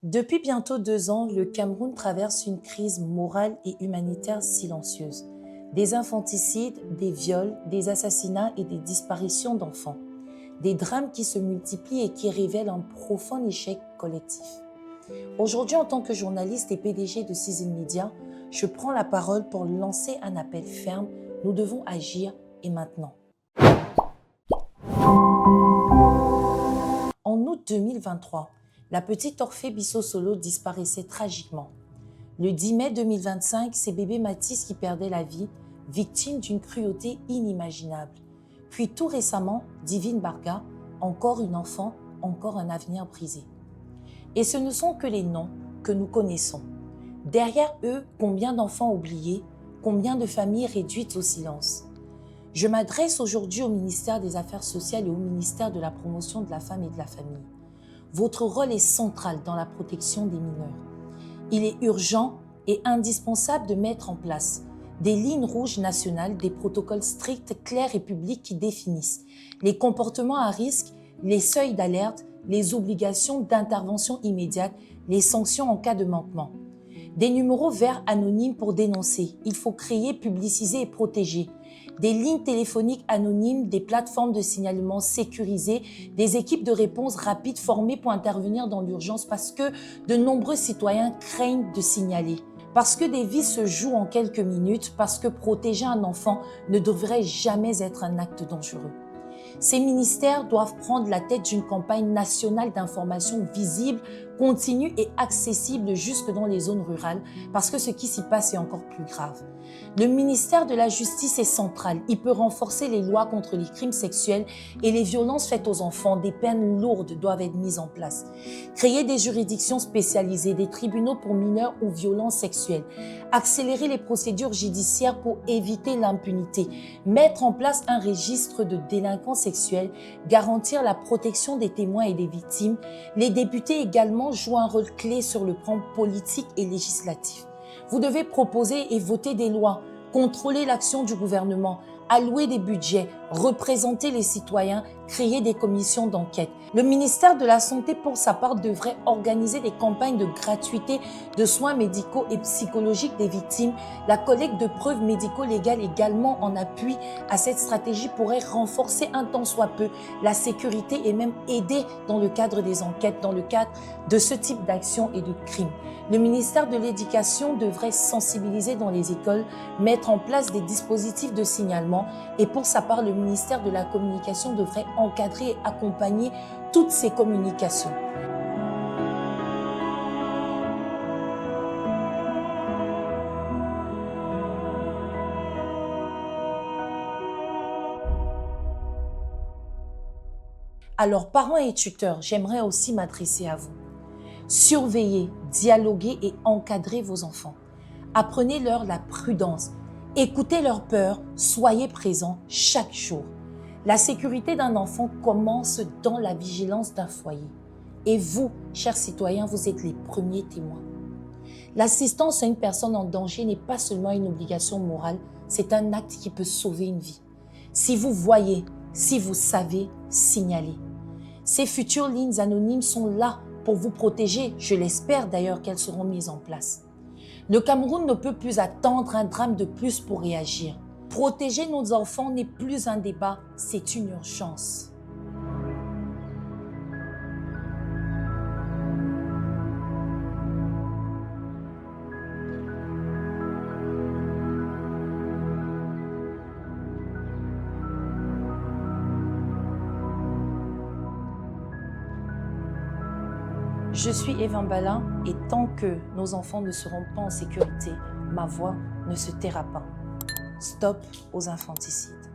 Depuis bientôt 2 ans, le Cameroun traverse une crise morale et humanitaire silencieuse. Des infanticides, des viols, des assassinats et des disparitions d'enfants. Des drames qui se multiplient et qui révèlent un profond échec collectif. Aujourd'hui, en tant que journaliste et PDG de Season Media, je prends la parole pour lancer un appel ferme. Nous devons agir et maintenant. En août 2023, la petite Orphée Bissau-Solo disparaissait tragiquement. Le 10 mai 2025, c'est bébé Mathis qui perdait la vie, victime d'une cruauté inimaginable. Puis tout récemment, Divine Barga, encore une enfant, encore un avenir brisé. Et ce ne sont que les noms que nous connaissons. Derrière eux, combien d'enfants oubliés, combien de familles réduites au silence. Je m'adresse aujourd'hui au ministère des Affaires sociales et au ministère de la Promotion de la Femme et de la Famille. Votre rôle est central dans la protection des mineurs. Il est urgent et indispensable de mettre en place des lignes rouges nationales, des protocoles stricts, clairs et publics qui définissent les comportements à risque, les seuils d'alerte, les obligations d'intervention immédiate, les sanctions en cas de manquement. Des numéros verts anonymes pour dénoncer. Il faut créer, publiciser et protéger. Des lignes téléphoniques anonymes, des plateformes de signalement sécurisées, des équipes de réponse rapide formées pour intervenir dans l'urgence parce que de nombreux citoyens craignent de signaler. Parce que des vies se jouent en quelques minutes, parce que protéger un enfant ne devrait jamais être un acte dangereux. Ces ministères doivent prendre la tête d'une campagne nationale d'information visible, continue et accessible jusque dans les zones rurales, parce que ce qui s'y passe est encore plus grave. Le ministère de la Justice est central. Il peut renforcer les lois contre les crimes sexuels et les violences faites aux enfants. Des peines lourdes doivent être mises en place. Créer des juridictions spécialisées, des tribunaux pour mineurs ou violences sexuelles. Accélérer les procédures judiciaires pour éviter l'impunité. Mettre en place un registre de délinquants sexuels. Garantir la protection des témoins et des victimes. Les députés également jouent un rôle clé sur le plan politique et législatif. Vous devez proposer et voter des lois, contrôler l'action du gouvernement, allouer des budgets, représenter les citoyens, créer des commissions d'enquête. Le ministère de la Santé, pour sa part, devrait organiser des campagnes de gratuité de soins médicaux et psychologiques des victimes. La collecte de preuves médico-légales également en appui à cette stratégie pourrait renforcer un tant soit peu la sécurité et même aider dans le cadre des enquêtes, dans le cadre de ce type d'action et de crimes. Le ministère de l'Éducation devrait sensibiliser dans les écoles, mettre en place des dispositifs de signalement et pour sa part, le ministère de la Communication devrait encadrer et accompagner toutes ces communications. Alors, parents et tuteurs, j'aimerais aussi m'adresser à vous. Surveillez, dialoguez et encadrez vos enfants. Apprenez-leur la prudence. Écoutez leurs peurs, soyez présents chaque jour. La sécurité d'un enfant commence dans la vigilance d'un foyer. Et vous, chers citoyens, vous êtes les premiers témoins. L'assistance à une personne en danger n'est pas seulement une obligation morale, c'est un acte qui peut sauver une vie. Si vous voyez, si vous savez, signalez. Ces futures lignes anonymes sont là pour vous protéger. Je l'espère d'ailleurs qu'elles seront mises en place. Le Cameroun ne peut plus attendre un drame de plus pour réagir. Protéger nos enfants n'est plus un débat, c'est une urgence. Je suis Evan Balin et tant que nos enfants ne seront pas en sécurité, ma voix ne se taira pas. Stop aux infanticides.